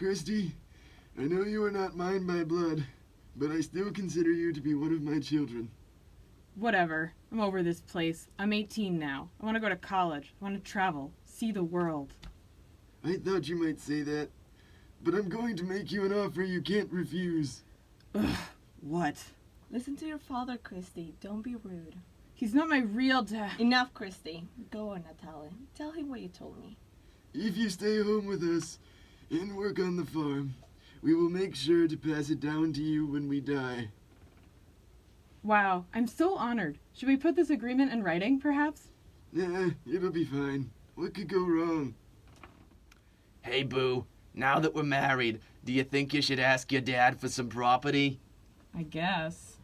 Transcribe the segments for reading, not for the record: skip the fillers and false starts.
Christy, I know you are not mine by blood, but I still consider you to be one of my children. Whatever. I'm over this place. I'm 18 now. I want to go to college. I want to travel. See the world. I thought you might say that, but I'm going to make you an offer you can't refuse. Ugh, what? Listen to your father, Christy. Don't be rude. He's not my real dad. Enough, Christy. Go on, Natalie. Tell him what you told me. If you stay home with us and work on the farm, we will make sure to pass it down to you when we die. Wow, I'm so honored. Should we put this agreement in writing, perhaps? Nah, it'll be fine. What could go wrong? Hey, Boo, now that we're married, do you think you should ask your dad for some property? I guess.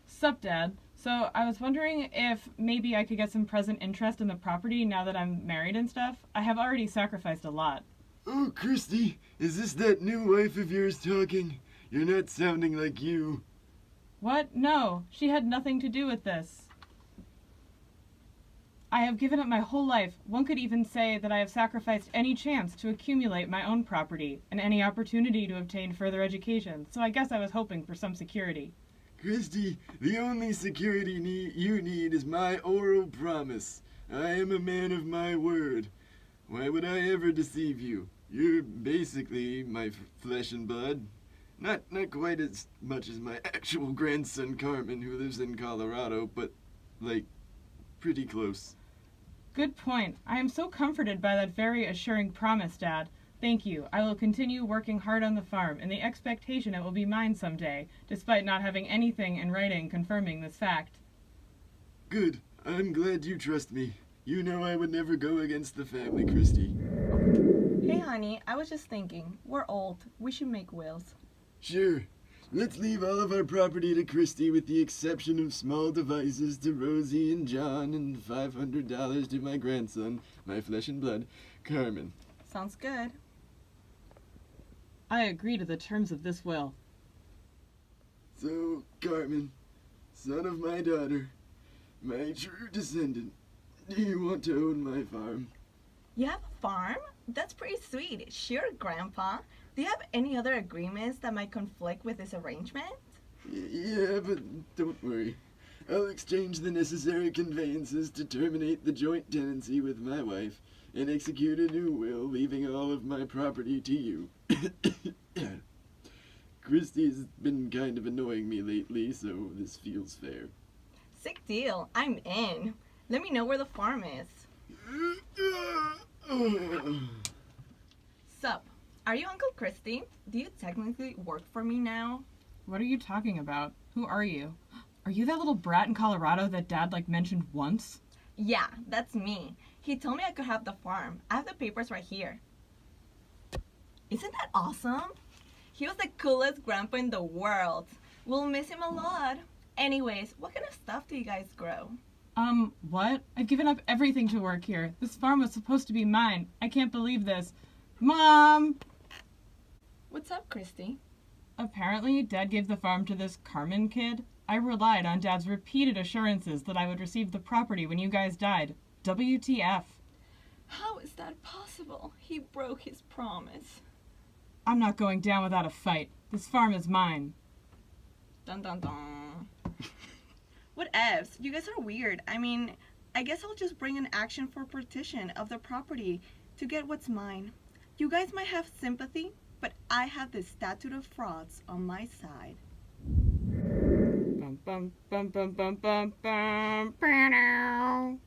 Sup, Dad? So I was wondering if maybe I could get some present interest in the property now that I'm married and stuff. I have already sacrificed a lot. Oh, Christy, is this that new wife of yours talking? You're not sounding like you. What? No, she had nothing to do with this. I have given up my whole life. One could even say that I have sacrificed any chance to accumulate my own property and any opportunity to obtain further education, so I guess I was hoping for some security. Christy, the only security you need is my oral promise. I am a man of my word. Why would I ever deceive you? You're basically my flesh and blood. Not quite as much as my actual grandson Carmen, who lives in Colorado, but, pretty close. Good point. I am so comforted by that very assuring promise, Dad. Thank you. I will continue working hard on the farm in the expectation it will be mine someday, despite not having anything in writing confirming this fact. Good. I'm glad you trust me. You know I would never go against the family, Christy. Hey, honey, I was just thinking. We're old. We should make wills. Sure. Let's leave all of our property to Christy with the exception of small devices to Rosie and John and $500 to my grandson, my flesh and blood, Carmen. Sounds good. I agree to the terms of this will. So, Carmen, son of my daughter, my true descendant, do you want to own my farm? You have a farm? That's pretty sweet. Sure, Grandpa. Do you have any other agreements that might conflict with this arrangement? Yeah, but don't worry. I'll exchange the necessary conveyances to terminate the joint tenancy with my wife and execute a new will, leaving all of my property to you. Christy's been kind of annoying me lately, so this feels fair. Sick deal. I'm in. Let me know where the farm is. Sup? Are you Uncle Christy? Do you technically work for me now? What are you talking about? Who are you? Are you that little brat in Colorado that Dad, mentioned once? Yeah, that's me. He told me I could have the farm. I have the papers right here. Isn't that awesome? He was the coolest grandpa in the world. We'll miss him a lot. Anyways, what kind of stuff do you guys grow? What? I've given up everything to work here. This farm was supposed to be mine. I can't believe this. Mom! What's up, Christy? Apparently, Dad gave the farm to this Carmen kid. I relied on Dad's repeated assurances that I would receive the property when you guys died. WTF. How is that possible? He broke his promise. I'm not going down without a fight. This farm is mine. Dun dun dun. What ifs? You guys are weird. I guess I'll just bring an action for partition of the property to get what's mine. You guys might have sympathy, but I have the statute of frauds on my side. Bum, bum, bum, bum, bum, bum, bum, bum.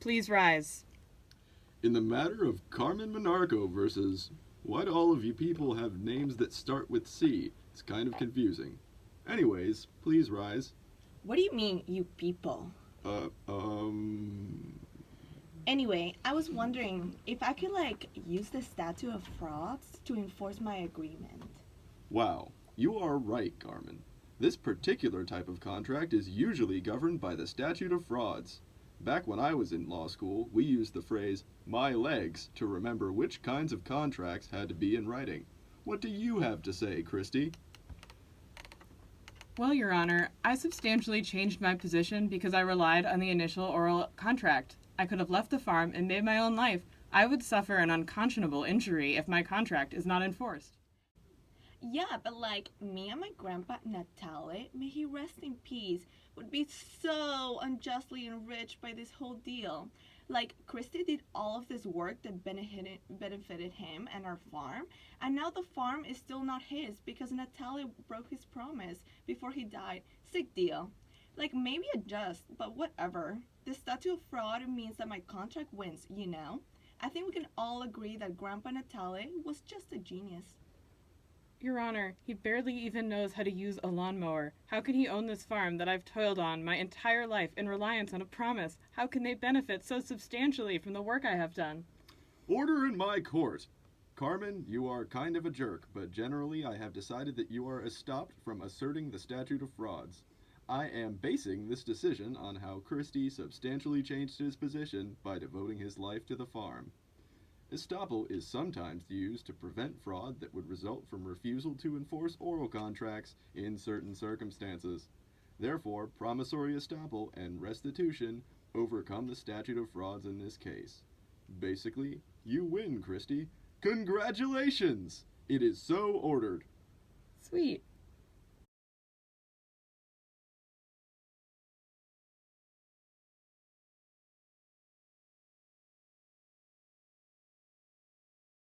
Please rise. In the matter of Carmen Monarco versus why do all of you people have names that start with C? It's kind of confusing. Anyways, please rise. What do you mean, you people? Anyway, I was wondering if I could, use the statute of frauds to enforce my agreement. Wow, you are right, Carmen. This particular type of contract is usually governed by the statute of frauds. Back when I was in law school, we used the phrase, my legs, to remember which kinds of contracts had to be in writing. What do you have to say, Christy? Well, Your Honor, I substantially changed my position because I relied on the initial oral contract. I could have left the farm and made my own life. I would suffer an unconscionable injury if my contract is not enforced. Yeah, but like, me and my grandpa Natale, may he rest in peace, would be so unjustly enriched by this whole deal. Like, Christy did all of this work that benefited him and our farm, and now the farm is still not his because Natale broke his promise before he died. Sick deal. Like, maybe unjust, but whatever. The statute of fraud means that my contract wins, you know? I think we can all agree that Grandpa Natale was just a genius. Your Honor, he barely even knows how to use a lawnmower. How can he own this farm that I've toiled on my entire life in reliance on a promise? How can they benefit so substantially from the work I have done? Order in my court. Carmen, you are kind of a jerk, but generally I have decided that you are stopped from asserting the statute of frauds. I am basing this decision on how Christie substantially changed his position by devoting his life to the farm. Estoppel is sometimes used to prevent fraud that would result from refusal to enforce oral contracts in certain circumstances. Therefore, promissory estoppel and restitution overcome the statute of frauds in this case. Basically, you win, Christie. Congratulations! It is so ordered. Sweet.